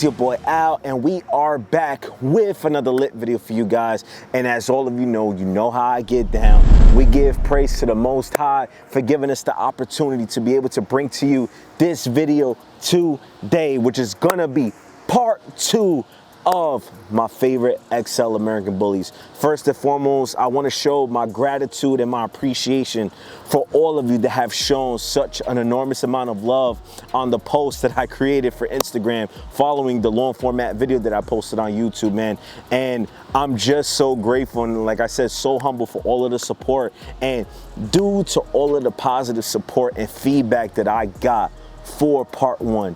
your boy Al, and we are back with another lit video for you guys. And as all of you know how I get down. We give praise to the Most High for giving us the opportunity to be able to bring to you this video today, which is gonna be part 2 of my favorite XL American Bullies. First and foremost, I want to show my gratitude and my appreciation for all of you that have shown such an enormous amount of love on the post that I created for Instagram following the long format video that I posted on YouTube, man. And I'm just so grateful and, like I said, so humble for all of the support. And due to all of the positive support and feedback that I got for part 1,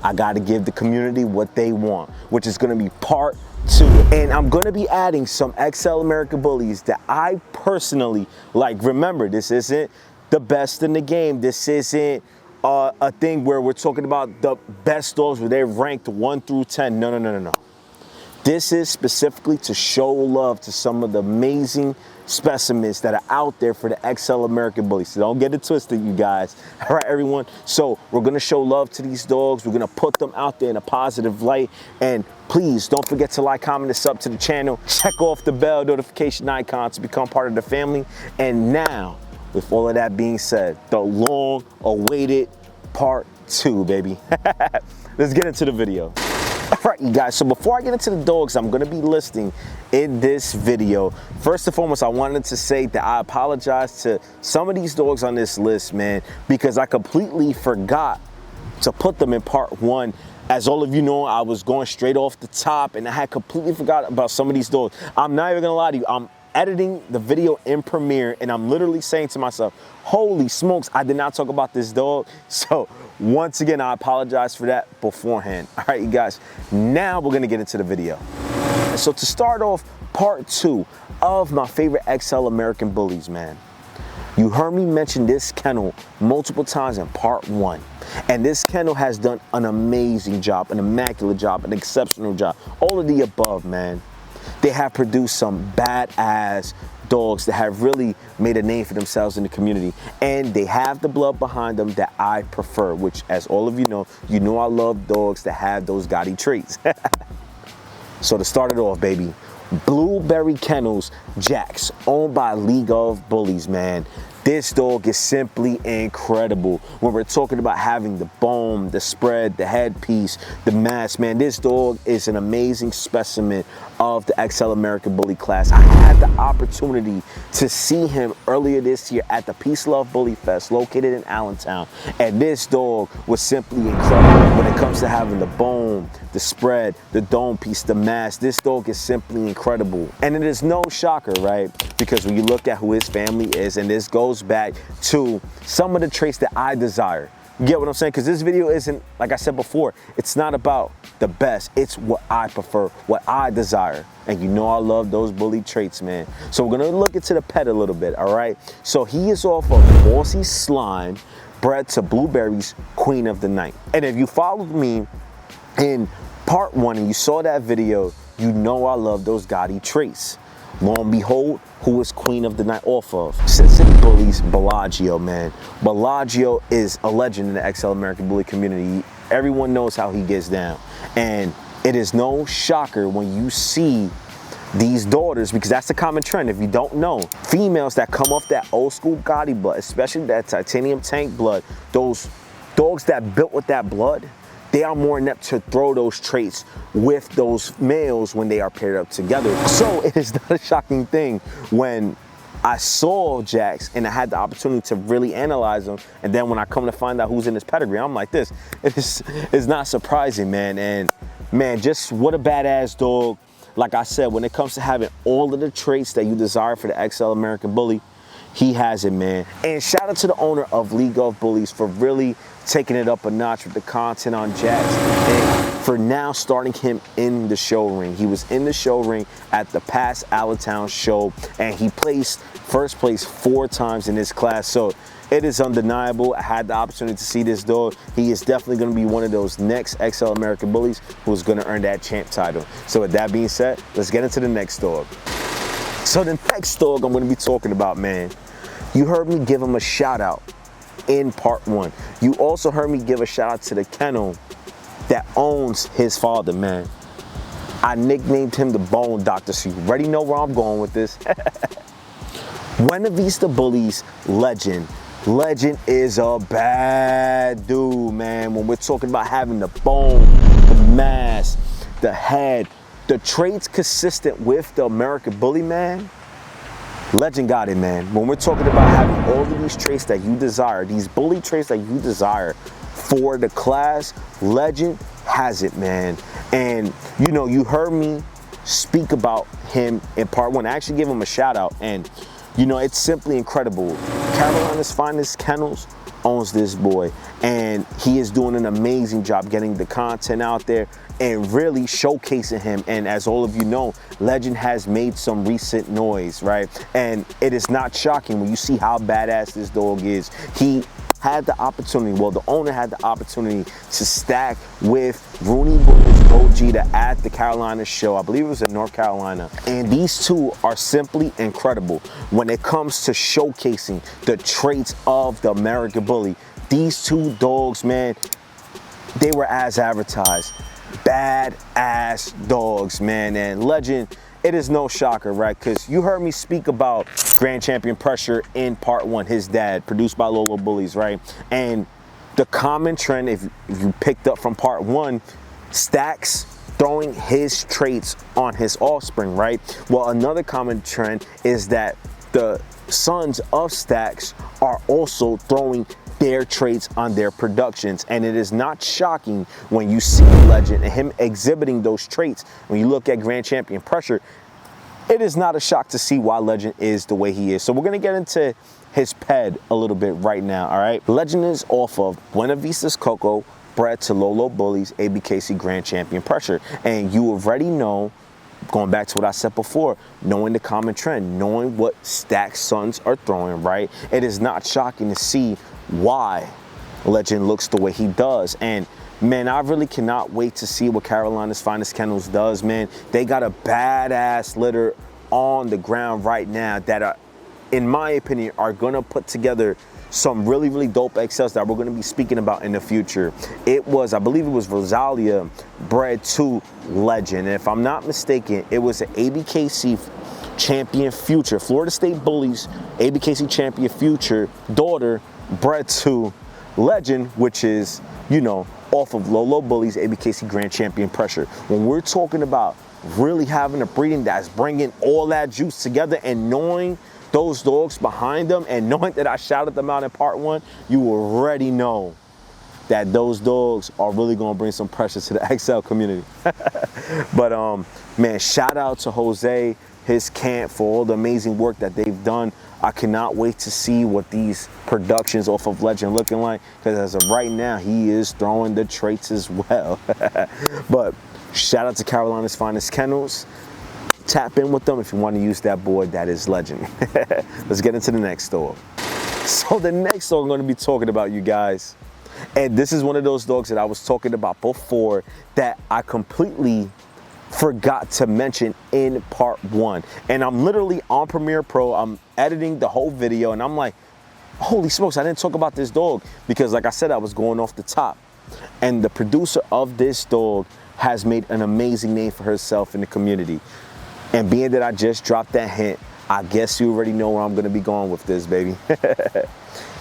I got to give the community what they want, which is going to be part 2. And I'm going to be adding some XL American Bullies that I personally like. Remember, this isn't the best in the game. This isn't a thing where we're talking about the best dogs where they're ranked 1 through 10. No. This is specifically to show love to some of the amazing specimens that are out there for the XL American Bullies. So don't get it twisted, you guys. All right, everyone. So we're going to show love to these dogs. We're going to put them out there in a positive light. And please don't forget to like, comment, and sub to the channel. Check off the bell notification icon to become part of the family. And now, with all of that being said, the long-awaited part 2, baby. Let's get into the video. All right, you guys, so before I get into the dogs I'm going to be listing in this video, first and foremost, I wanted to say that I apologize to some of these dogs on this list, man, because I completely forgot to put them in part 1. As all of you know, I was going straight off the top, and I had completely forgot about some of these dogs. I'm not even going to lie to you. I'm editing the video in Premiere, and I'm literally saying to myself, holy smokes, I did not talk about this dog. So once again, I apologize for that beforehand. All right, you guys, now we're gonna get into the video. So to start off part 2 of my favorite XL American Bullies, man, you heard me mention this kennel multiple times in part 1. And this kennel has done an amazing job, an immaculate job, an exceptional job, all of the above, man. They have produced some badass dogs that have really made a name for themselves in the community, and they have the blood behind them that I prefer, which, as all of you know I love dogs that have those gaudy traits. So to start it off, baby, Blueberry Kennels Jax, owned by League of Bullies, man. This dog is simply incredible. When we're talking about having the bone, the spread, the headpiece, the mask, man, this dog is an amazing specimen of the XL American Bully class. I had the opportunity to see him earlier this year at the Peace Love Bully Fest located in Allentown, and this dog was simply incredible. When it comes to having the bone, the spread, the dome piece, the mask, this dog is simply incredible. And it is no shocker, right? Because when you look at who his family is, and this goes back to some of the traits that I desire. You get what I'm saying? Because this video isn't, like I said before, it's not about the best. It's what I prefer, what I desire. And you know I love those bully traits, man. So we're going to look into the pet a little bit, all right? So he is off of Bossy Slime, bred to Blueberry's Queen of the Night. And if you followed me in part 1 and you saw that video, you know I love those gaudy traits. Lo and behold, who is Queen of the Night off of? Sin City Bullies, Bellagio, man. Bellagio is a legend in the XL American Bully community. Everyone knows how he gets down. And it is no shocker when you see these daughters, because that's the common trend. If you don't know, females that come off that old school Gotti blood, especially that titanium tank blood, those dogs that built with that blood, they are more inept to throw those traits with those males when they are paired up together. So it is not a shocking thing when I saw Jax and I had the opportunity to really analyze him. And then when I come to find out who's in his pedigree, I'm like this. It's not surprising, man. And man, just what a badass dog. Like I said, when it comes to having all of the traits that you desire for the XL American Bully, he has it, man. And shout out to the owner of League of Bullies for really taking it up a notch with the content on Jax, and for now starting him in the show ring. He was in the show ring at the past Allentown show, and he placed first place 4 times in this class. So it is undeniable. I had the opportunity to see this dog. He is definitely going to be one of those next XL American Bullies who's going to earn that champ title. So with that being said, let's get into the next dog. So the next dog I'm going to be talking about, man, you heard me give him a shout out in part 1. You also heard me give a shout out to the kennel that owns his father, man. I nicknamed him the Bone Doctor, so you already know where I'm going with this. Buena Vista Bullies legend. Legend is a bad dude, man. When we're talking about having the bone, the mass, the head, the traits consistent with the American Bully, man, Legend got it, man. When we're talking about having all of these traits that you desire, these bully traits that you desire for the class, Legend has it, man. And you know, you heard me speak about him in part one. I actually gave him a shout out, and you know, it's simply incredible. Carolina's Finest Kennels owns this boy, and he is doing an amazing job getting the content out there and really showcasing him. And as all of you know, Legend has made some recent noise, right? And it is not shocking when you see how badass this dog is. He had the opportunity, well, the owner had the opportunity to stack with Rodimus OG at the Carolina show. I believe it was in North Carolina. And these two are simply incredible when it comes to showcasing the traits of the American Bully. These two dogs, man, they were as advertised. Bad-ass dogs, man. And Legend, it is no shocker, right? Because you heard me speak about Grand Champion Pressure in part one, his dad, produced by Loso Bullies, right? And the common trend, if you picked up from part one, Stacks throwing his traits on his offspring, right? Well, another common trend is that the sons of Stacks are also throwing their traits on their productions. And it is not shocking when you see Legend and him exhibiting those traits. When you look at Grand Champion Pressure, it is not a shock to see why Legend is the way he is. So we're gonna get into his ped a little bit right now, all right? Legend is off of Buena Vista's Coco, bred to Loso Bullies, ABKC Grand Champion Pressure. And you already know, going back to what I said before, knowing the common trend, knowing what Stack's sons are throwing, right? It is not shocking to see why Legend looks the way he does. And man, I really cannot wait to see what Carolina's Finest Kennels does, man. They got a badass litter on the ground right now that are, in my opinion, are gonna put together some really, really dope XLs that we're gonna be speaking about in the future. It was, I believe it was Rosalia bred to Legend. And if I'm not mistaken, it was an ABKC champion future, Florida State Bullies, ABKC champion future daughter bred to Legend, which is, you know, off of Loso Bullies, ABKC Grand Champion Pressure. When we're talking about really having a breeding that's bringing all that juice together and knowing those dogs behind them and knowing that I shouted them out in part one, you already know that those dogs are really gonna bring some pressure to the XL community. But man, shout out to Jose, his camp, for all the amazing work that they've done. I cannot wait to see what these productions off of Legend looking like, because as of right now, he is throwing the traits as well. But shout out to Carolina's Finest Kennels. Tap in with them if you want to use that board. That is Legend. Let's get into the next dog. So the next dog I'm going to be talking about, you guys, and this is one of those dogs that I was talking about before that I completely forgot to mention in part one. And I'm literally on Premiere Pro, I'm editing the whole video, and I'm like, holy smokes, I didn't talk about this dog, because like I said, I was going off the top. And the producer of this dog has made an amazing name for herself in the community. And being that I just dropped that hint, I guess you already know where I'm gonna be going with this, baby.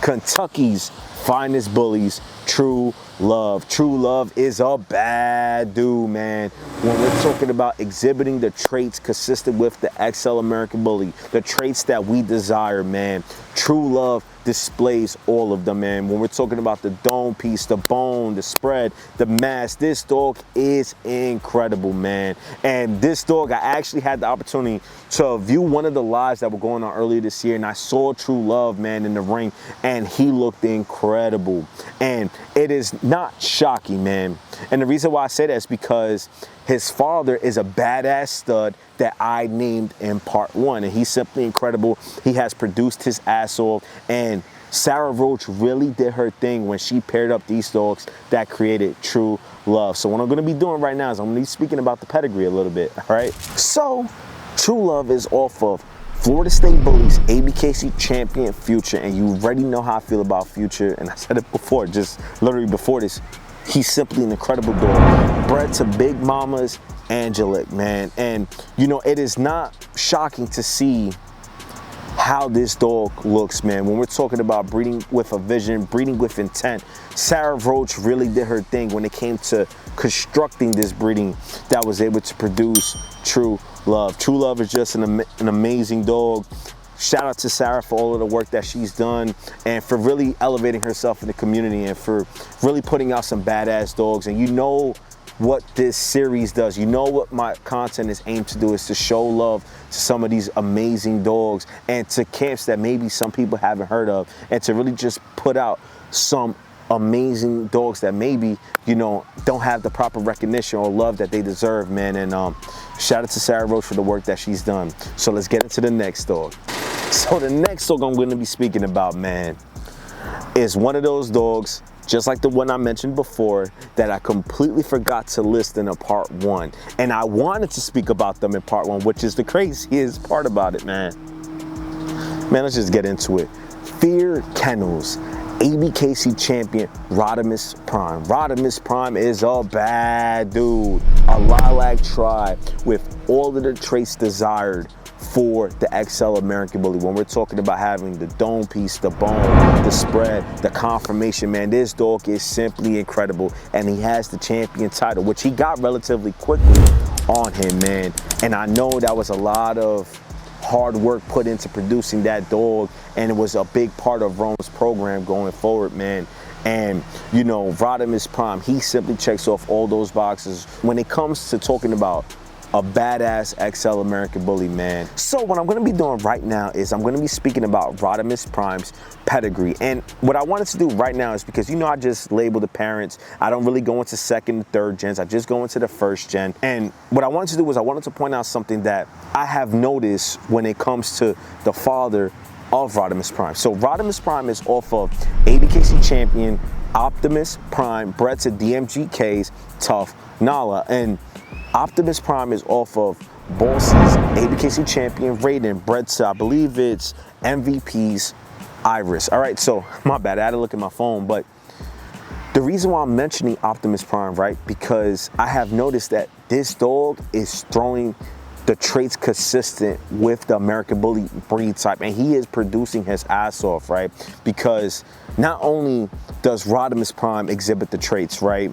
Kentucky's Finest Bullies, True Love. True Love is a bad dude, man. When we're talking about exhibiting the traits consistent with the XL American Bully, the traits that we desire, man, True Love displays all of them, man. When we're talking about the dome piece, the bone, the spread, the mass, this dog is incredible, man. And this dog, I actually had the opportunity to view one of the lives that were going on earlier this year, and I saw True Love, man, in the ring, and he looked incredible. And it is not shocking, man. And the reason why I say that is because his father is a badass stud that I named in part one, and he's simply incredible. He has produced his ass off, and Sarah Roach really did her thing when she paired up these dogs that created True Love. So what I'm gonna be doing right now is I'm gonna be speaking about the pedigree a little bit, all right? So True Love is off of Florida State Bullies, ABKC champion Future, and you already know how I feel about Future, and I said it before, just literally before this. he's simply an incredible dog. Bred to big mamas, angelic, man. And you know, it is not shocking to see how this dog looks, man. When we're talking about breeding with a vision, breeding with intent, Sarah Roach really did her thing when it came to constructing this breeding that was able to produce True Love. True Love is just an amazing dog. Shout out to Sarah for all of the work that she's done and for really elevating herself in the community and for really putting out some badass dogs. And you know what this series does. You know what my content is aimed to do, is to show love to some of these amazing dogs and to camps that maybe some people haven't heard of, and to really just put out some amazing dogs that maybe, you know, don't have the proper recognition or love that they deserve, man. And shout out to Sarah Roach for the work that she's done. So let's get into the next dog. So the next dog I'm going to be speaking about, man, is one of those dogs, just like the one I mentioned before, that I completely forgot to list in a part 1. And I wanted to speak about them in part 1, which is the craziest part about it, man. Man, let's just get into it. Fear Kennels, ABKC champion Rodimus Prime. Rodimus Prime is a bad dude, a lilac tribe with all of the traits desired for the XL American Bully. When we're talking about having the dome piece, the bone, the spread, the conformation, man, this dog is simply incredible. And he has the champion title, which he got relatively quickly on him, man. And I know that was a lot of hard work put into producing that dog, and it was a big part of Rome's program going forward, man. And you know, Rodimus Prime, he simply checks off all those boxes when it comes to talking about a badass XL American Bully, man. So what I'm gonna be doing right now is I'm gonna be speaking about Rodimus Prime's pedigree. And what I wanted to do right now is, because you know I just labeled the parents, I don't really go into second and third gens, I just go into the first gen. And what I wanted to do was I wanted to point out something that I have noticed when it comes to the father of Rodimus Prime. So Rodimus Prime is off of ABKC champion Optimus Prime, bred to DMGK's Tough Nala. And Optimus Prime is off of Bossy's ABKC champion Raiden, bred to, I believe it's MVP's Iris. All right, so my bad, I had to look at my phone, but the reason why I'm mentioning Optimus Prime, right, because I have noticed that this dog is throwing the traits consistent with the American Bully breed type, and he is producing his ass off, right? Because not only does Rodimus Prime exhibit the traits, right,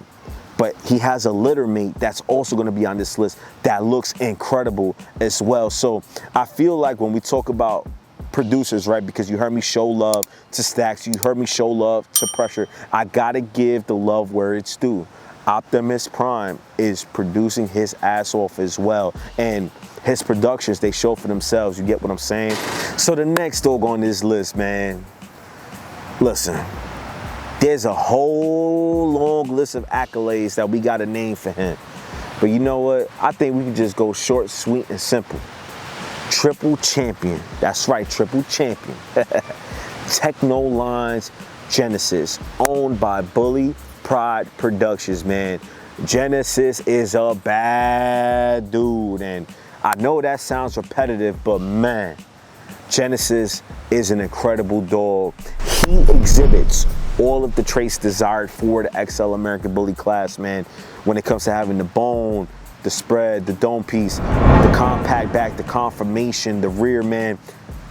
but he has a litter mate that's also going to be on this list that looks incredible as well. So I feel like when we talk about producers, right, because you heard me show love to Stacks, you heard me show love to Pressure, I gotta give the love where it's due. Optimus Prime is producing his ass off as well, and his productions, they show for themselves. You get what I'm saying? So the next dog on this list, man, listen, there's a whole long list of accolades that we got a name for him. But you know what? I think we can just go short, sweet, and simple. Triple champion. That's right, triple champion. Techno Lines Genesis, owned by Bully Pride Productions, man. Genesis is a bad dude, and I know that sounds repetitive, but man, Genesis is an incredible dog. He exhibits all of the traits desired for the XL American Bully class, man. When it comes to having the bone, the spread, the dome piece, the compact back, the conformation, the rear, man.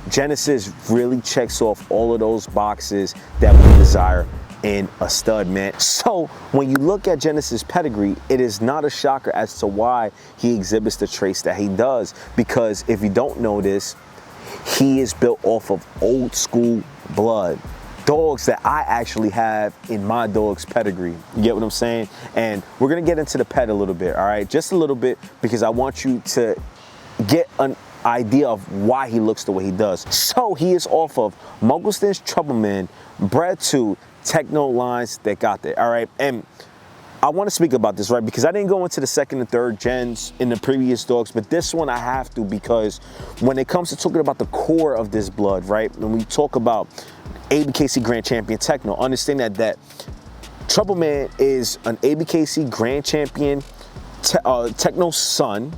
Genesis really checks off all of those boxes that we desire in a stud, man. So when you look at Genesis' pedigree, it is not a shocker as to why he exhibits the traits that he does. Because if you don't know this, he is built off of old school blood. Dogs that I actually have in my dog's pedigree. You get what I'm saying? And we're gonna get into the pet a little bit, all right? Just a little bit, because I want you to get an idea of why he looks the way he does. So he is off of Muggleston's Troubleman, bred to Techno Lines that got there, all right? And I want to speak about this, right? Because I didn't go into the second and third gens in the previous dogs, but this one I have to, because when it comes to talking about the core of this blood, right? When we talk about ABKC Grand Champion Techno, understand that Troubleman is an ABKC Grand Champion Techno son,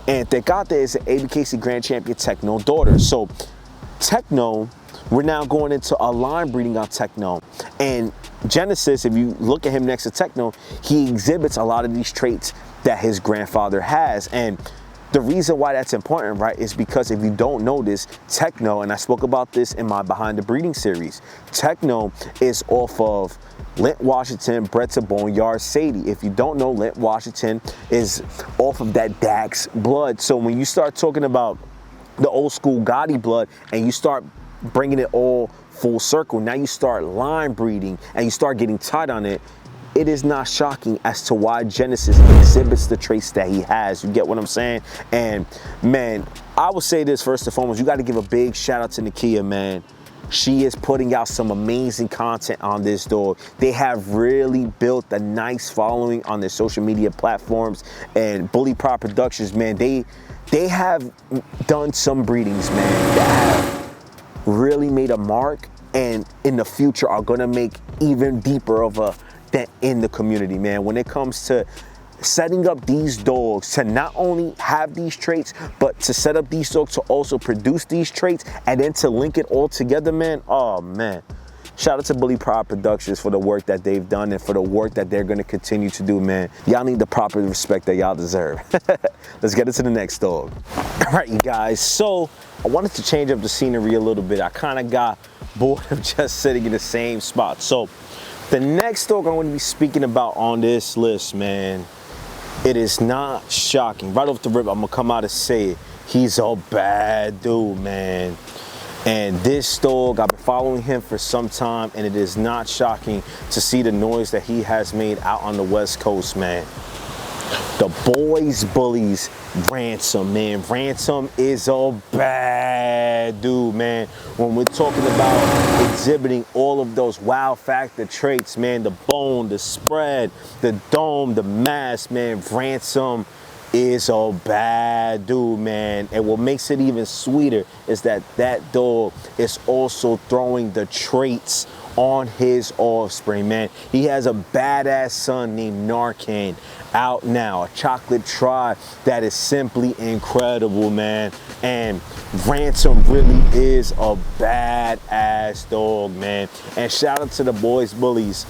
and Tegate is an ABKC Grand Champion Techno daughter. So Techno, we're now going into a line breeding on Techno, and Genesis, if you look at him next to Techno, he exhibits a lot of these traits that his grandfather has. And the reason why that's important, right, is because if you don't know this, Techno, and I spoke about this in my Behind the Breeding series, Techno is off of Lint Washington, bred to Boneyard Sadie. If you don't know, Lint Washington is off of that Dax blood. So when you start talking about the old school Gotti blood and you start bringing it all full circle, now you start line breeding and you start getting tight on it, it is not shocking as to why Genesis exhibits the traits that he has. You get what I'm saying? And man, I would say this first and foremost, you got to give a big shout out to Nakiya, man. She is putting out some amazing content on this dog. They have really built a nice following on their social media platforms, and Bully Prop Productions, man, they have done some breedings, man, that have really made a mark, and in the future are gonna make even deeper of a dent in the community, man. When it comes to setting up these dogs to not only have these traits, but to set up these dogs to also produce these traits and then to link it all together, man. Oh man, shout out to Bully Prop Productions for the work that they've done and for the work that they're going to continue to do, man. Y'all need the proper respect that y'all deserve. Let's get into the next dog. All right, you guys, so I wanted to change up the scenery a little bit. I kind of got bored of just sitting in the same spot. So the next dog I'm going to be speaking about on this list, man, it is not shocking. Right off the rip, I'm going to come out and say it. He's a bad dude, man. And this dog, I've been following him for some time, and it is not shocking to see the noise that he has made out on the West Coast, man. The Boys Bullies, Ransom, man. Ransom is a bad dude, man. When we're talking about exhibiting all of those wow factor traits, man, the bone, the spread, the dome, the mass, man, Ransom is a bad dude, man. And what makes it even sweeter is that that dog is also throwing the traits on his offspring, man. He has a badass son named Narcan out now, a chocolate tribe that is simply incredible, man. And Ransom really is a badass dog, man. And shout out to the Boys Bullies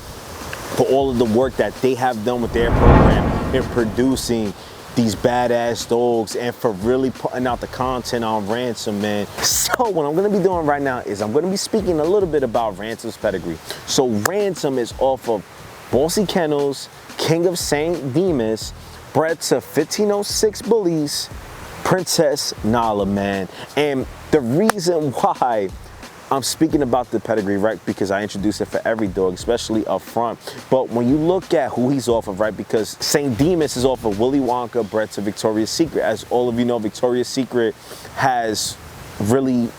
for all of the work that they have done with their program in producing these badass dogs and for really putting out the content on Ransom, man. So what I'm gonna be doing right now is I'm gonna be speaking a little bit about Ransom's pedigree. So Ransom is off of Bossy Kennels, King of St. Demas, bred to 1506 Bullies, Princess Nala, man. And the reason why I'm speaking about the pedigree, right, because I introduced it for every dog, especially up front. But when you look at who he's off of, right, because St. Demas is off of Willy Wonka, bred to Victoria's Secret. As all of you know, Victoria's Secret has really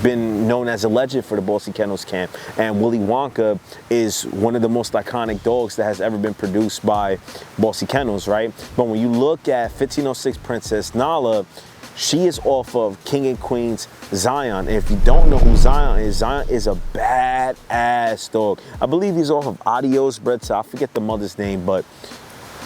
been known as a legend for the Bossy Kennels camp. And Willy Wonka is one of the most iconic dogs that has ever been produced by Bossy Kennels, right? But when you look at 1506 Princess Nala, she is off of King and Queen's Zion. And if you don't know who Zion is a badass dog. I believe he's off of Adios, bred to, I forget the mother's name, but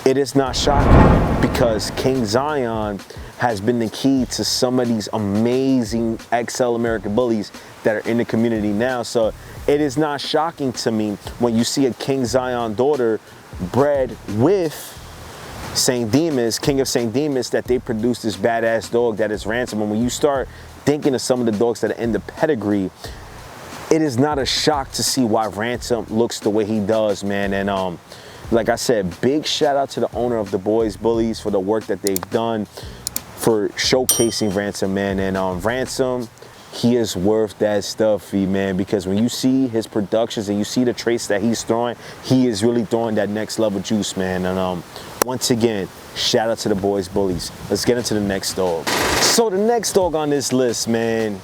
it is not shocking because King Zion has been the key to some of these amazing XL American Bullies that are in the community now. So it is not shocking to me when you see a King Zion daughter bred with St. Demas, King of St. Demas, that they produced this badass dog that is Ransom. And when you start thinking of some of the dogs that are in the pedigree, it is not a shock to see why Ransom looks the way he does, man. And like I said, big shout out to the owner of the Boys Bullies for the work that they've done for showcasing Ransom, man. And Ransom, he is worth that stuffy, man, because when you see his productions and you see the traits that he's throwing, he is really throwing that next level juice, man. And once again, shout out to the Boys Bullies. Let's get into the next dog. So the next dog on this list, man,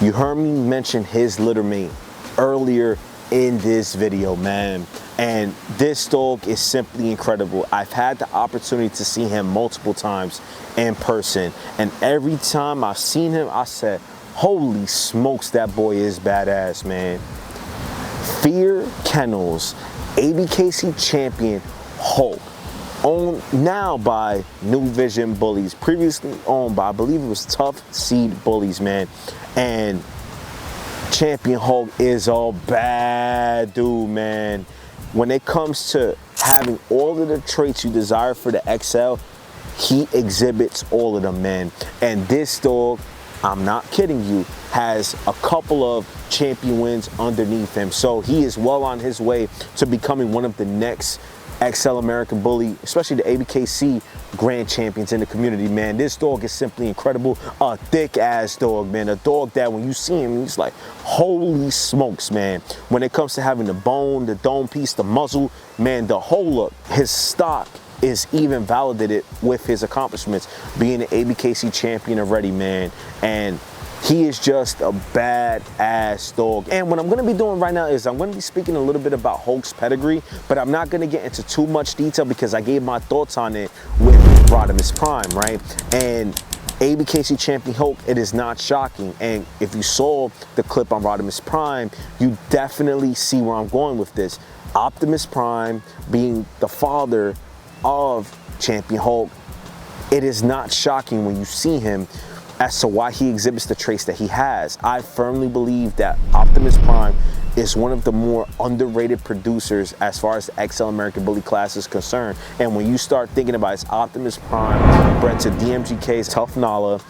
you heard me mention his littermate earlier in this video, man. And this dog is simply incredible. I've had the opportunity to see him multiple times in person. And every time I've seen him, I said, holy smokes, that boy is badass, man. Fear Kennels, ABKC champion Hulk, owned now by New Vision Bullies, previously owned by, I believe it was TuffSeed Bullies, man. And Champion Hulk is a bad dude, man. When it comes to having all of the traits you desire for the XL, he exhibits all of them, man. And this dog, I'm not kidding you, has a couple of champion wins underneath him. So he is well on his way to becoming one of the next XL American Bully, especially the ABKC grand champions in the community, man. This dog is simply incredible. A thick ass dog, man. A dog that when you see him, he's like, holy smokes, man. When it comes to having the bone, the dome piece, the muzzle, man, the whole look, his stock is even validated with his accomplishments, being an ABKC champion already, man. And he is just a badass dog. And what I'm gonna be doing right now is I'm gonna be speaking a little bit about Hulk's pedigree, but I'm not gonna get into too much detail because I gave my thoughts on it with Rodimus Prime, right? And ABKC champion Hulk, it is not shocking. And if you saw the clip on Rodimus Prime, you definitely see where I'm going with this. Optimus Prime being the father of champion Hulk, it is not shocking when you see him as to why he exhibits the traits that he has. I firmly believe that Optimus Prime is one of the more underrated producers as far as the XL American Bully class is concerned. And when you start thinking about it's Optimus Prime, bred to DMGK's Tough Nala,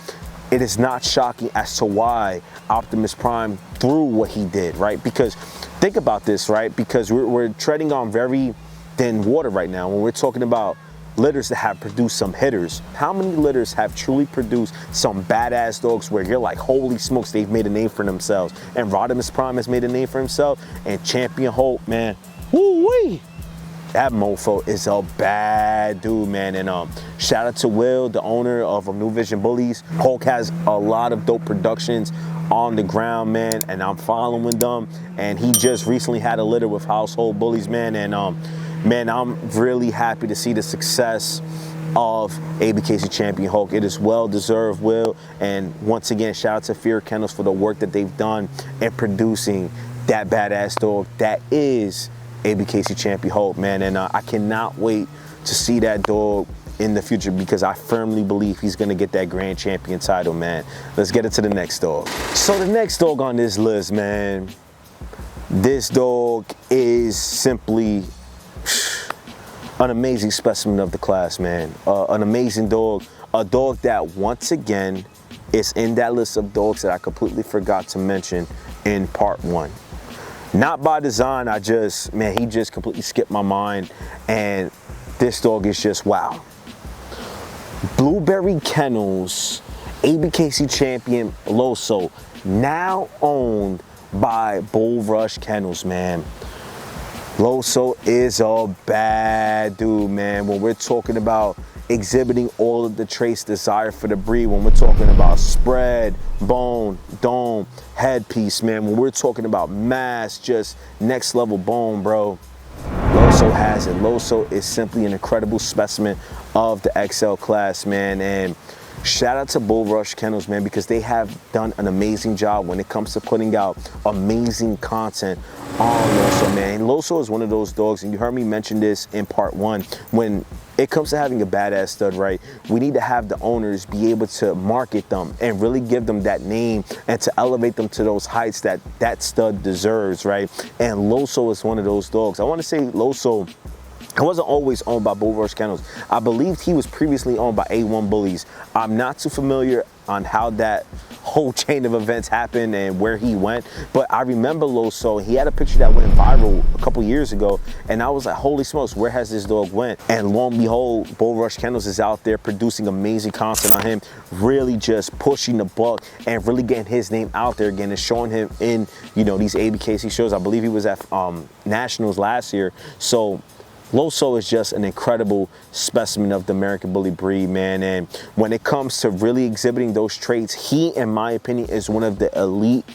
it is not shocking as to why Optimus Prime threw what he did, right? Because think about this, right? Because we're treading on very thin water right now when we're talking about litters that have produced some hitters. How many litters have truly produced some badass dogs where you're like, holy smokes, they've made a name for themselves? And Rodimus Prime has made a name for himself, and Champion Hulk, man, woo-wee, that mofo is a bad dude, man. And shout out to Will, the owner of New Vision Bullies. Hulk has a lot of dope productions on the ground, man, and I'm following them. And he just recently had a litter with Household Bullies, man. And man, I'm really happy to see the success of ABKC champion Hulk. It is well deserved, Will. And once again, shout out to Fear Kennels for the work that they've done in producing that badass dog that is ABKC champion Hulk, man. And I cannot wait to see that dog in the future because I firmly believe he's gonna get that grand champion title, man. Let's get into the next dog. So the next dog on this list, man, this dog is simply an amazing specimen of the class, man. An amazing dog, a dog that once again is in that list of dogs that I completely forgot to mention in part one. Not by design, man, he just completely skipped my mind, and this dog is just wow. Blueberry Kennels, ABKC champion Loso, now owned by Bullrush Kennels, man. Loso is a bad dude, man. When we're talking about exhibiting all of the traits desired for the breed, when we're talking about spread, bone, dome, headpiece, man, when we're talking about mass, just next level bone, bro, Loso has it. Loso is simply an incredible specimen of the XL class, man. And shout out to Bullrush Kennels, man, because they have done an amazing job when it comes to putting out amazing content on Loso, man. Loso is one of those dogs, and you heard me mention this in part one, when it comes to having a badass stud, right, we need to have the owners be able to market them and really give them that name and to elevate them to those heights that that stud deserves, right? And Loso is one of those dogs. I want to say Loso, he wasn't always owned by Bullrush Kennels. I believe he was previously owned by A1 Bullies. I'm not too familiar on how that whole chain of events happened and where he went, but I remember Loso. He had a picture that went viral a couple years ago, and I was like, holy smokes, where has this dog went? And lo and behold, Bullrush Kennels is out there producing amazing content on him, really just pushing the buck and really getting his name out there again and showing him in, you know, these ABKC shows. I believe he was at Nationals last year. So Loso is just an incredible specimen of the American Bully breed, man. And when it comes to really exhibiting those traits, he, in my opinion, is one of the elite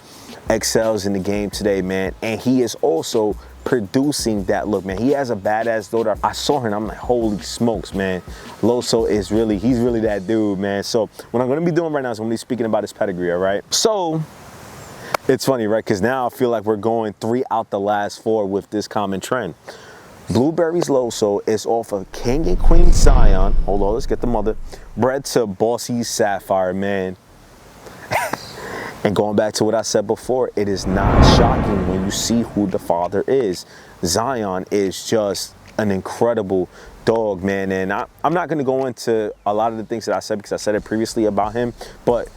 XLs in the game today, man. And he is also producing that look, man. He has a badass daughter. I saw her and I'm like, holy smokes, man. Loso is really, he's really that dude, man. So what I'm gonna be doing right now is I'm gonna be speaking about his pedigree, all right? So it's funny, right? Because now I feel like we're going 3 out the last 4 with this common trend. Blueberry's Loso is off of King and Queen Zion. Hold on, let's get the mother. Bred to Bossy Sapphire, man. And going back to what I said before, it is not shocking when you see who the father is. Zion is just an incredible dog, man. And I'm not going to go into a lot of the things that I said because I said it previously about him, but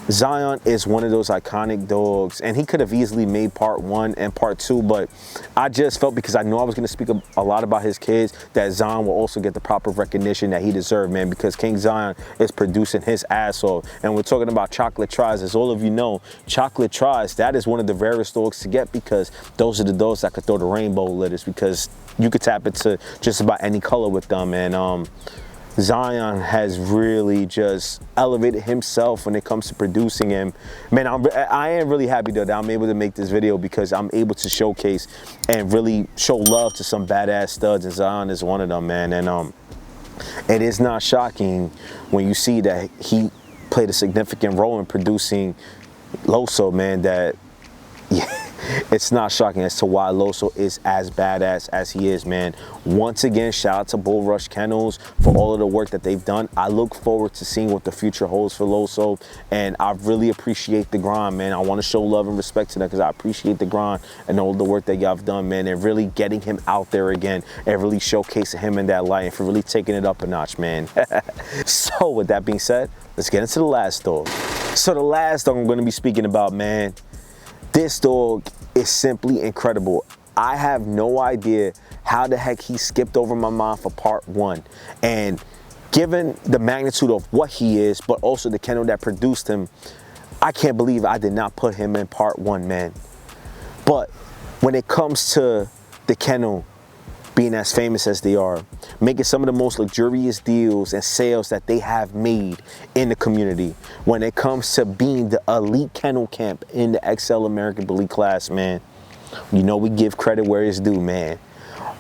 Zion is one of those iconic dogs, and he could have easily made part 1 and part 2, but I just felt, because I know I was going to speak a lot about his kids, that Zion will also get the proper recognition that he deserved, man, because King Zion is producing his ass off. And we're talking about chocolate tries. As all of you know, chocolate tries, that is one of the rarest dogs to get, because those are the dogs that could throw the rainbow litters, because you could tap into just about any color with them. And Zion has really just elevated himself when it comes to producing him. Man, I am really happy though that I'm able to make this video, because I'm able to showcase and really show love to some badass studs, and Zion is one of them, man. And it is not shocking when you see that he played a significant role in producing Loso, man, that it's not shocking as to why Loso is as badass as he is, man. Once again, shout out to Bullrush Kennels for all of the work that they've done. I look forward to seeing what the future holds for Loso, and I really appreciate the grind, man. I want to show love and respect to them because I appreciate the grind and all the work that y'all have done, man, and really getting him out there again and really showcasing him in that light and for really taking it up a notch, man. So with that being said, let's get into the last dog. So the last dog I'm going to be speaking about, man, this dog is simply incredible. I have no idea how the heck he skipped over my mind for part 1. And given the magnitude of what he is, but also the kennel that produced him, I can't believe I did not put him in part 1, man. But when it comes to the kennel being as famous as they are, making some of the most luxurious deals and sales that they have made in the community, when it comes to being the elite kennel camp in the XL American Bully class, man, you know we give credit where it's due, man.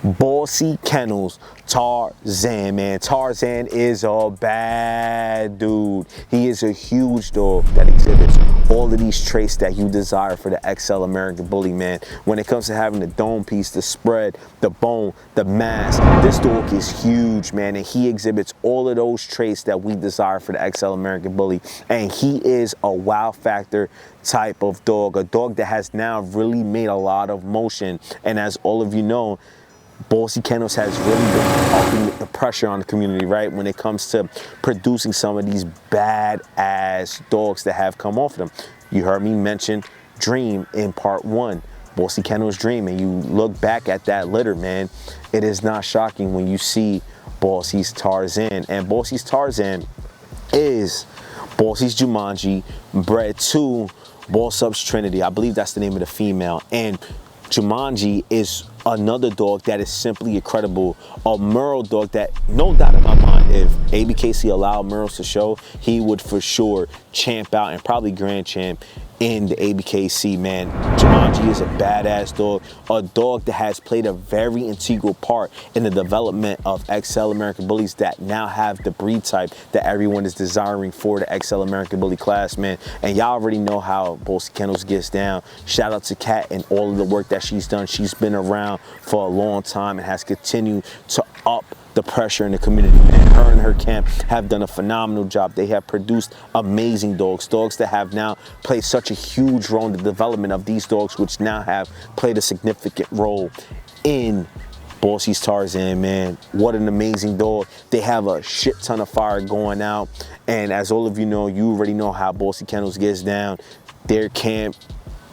Bossy Kennels, Tarzan, man. Tarzan is a bad dude. He is a huge dog that exhibits all of these traits that you desire for the XL American Bully, man. When it comes to having the dome piece, the spread, the bone, the mass, this dog is huge, man, and he exhibits all of those traits that we desire for the XL American Bully. And he is a wow factor type of dog, a dog that has now really made a lot of motion. And as all of you know, Bossy Kennels has really been upping the pressure on the community, right? When it comes to producing some of these badass dogs that have come off of them. You heard me mention Dream in part 1, Bossy Kennels Dream, and you look back at that litter, man, it is not shocking when you see Bossy's Tarzan. And Bossy's Tarzan is Bossy's Jumanji bred to Boss Up's Trinity. I believe that's the name of the female. And Jumanji is another dog that is simply incredible. A Merle dog that, no doubt in my mind, if ABKC allowed Merles to show, he would for sure champ out and probably grand champ in the ABKC, man. Jumanji is a badass dog, a dog that has played a very integral part in the development of XL American Bullies that now have the breed type that everyone is desiring for the XL American Bully class, man. And y'all already know how Bossy Kennels gets down. Shout out to Kat and all of the work that she's done. She's been around for a long time and has continued to up the pressure in the community, man. Her and her camp have done a phenomenal job. They have produced amazing dogs, dogs that have now played such a huge role in the development of these dogs, which now have played a significant role in Bossy's Tarzan, man. What an amazing dog. They have a shit ton of fire going out, and as all of you know, you already know how Bossy Kennels gets down. Their camp,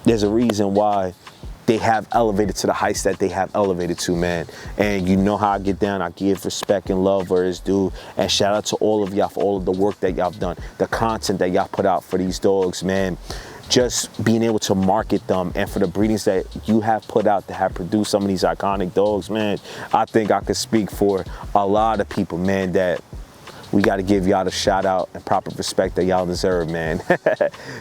there's a reason why they have elevated to the heights that they have elevated to, man. And you know how I get down. I give respect and love where it's due. And shout out to all of y'all for all of the work that y'all have done, the content that y'all put out for these dogs, man. Just being able to market them, and for the breedings that you have put out to have produced some of these iconic dogs, man. I think I could speak for a lot of people, man, that we got to give y'all the shout out and proper respect that y'all deserve, man.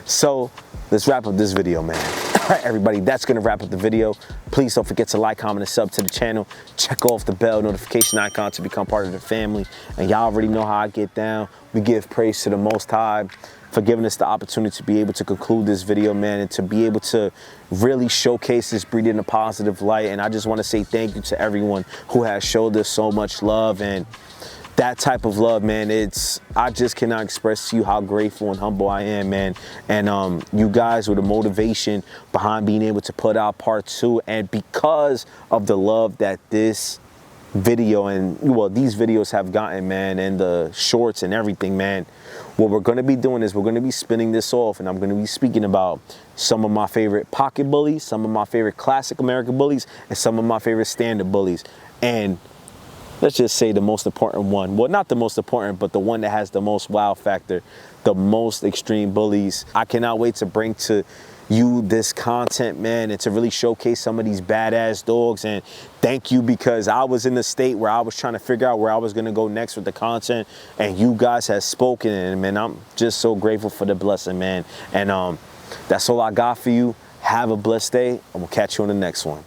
So let's wrap up this video, man. All right, everybody, that's gonna wrap up the video. Please don't forget to like, comment, and sub to the channel. Check off the bell notification icon to become part of the family. And y'all already know how I get down. We give praise to the Most High for giving us the opportunity to be able to conclude this video, man, and to be able to really showcase this breed in a positive light. And I just want to say thank you to everyone who has showed us so much love. And that type of love, man. I just cannot express to you how grateful and humble I am, man. And you guys were the motivation behind being able to put out part 2. And because of the love that this video and, well, these videos have gotten, man, and the shorts and everything, man, what we're going to be doing is we're going to be spinning this off, and I'm going to be speaking about some of my favorite pocket bullies, some of my favorite classic American bullies, and some of my favorite standard bullies. And let's just say the most important one, well, not the most important, but the one that has the most wow factor, the most extreme bullies. I cannot wait to bring to you this content, man, and to really showcase some of these badass dogs. And thank you, because I was in the state where I was trying to figure out where I was going to go next with the content, and you guys have spoken, and man, I'm just so grateful for the blessing, man. And that's all I got for you. Have a blessed day, and we'll catch you on the next one.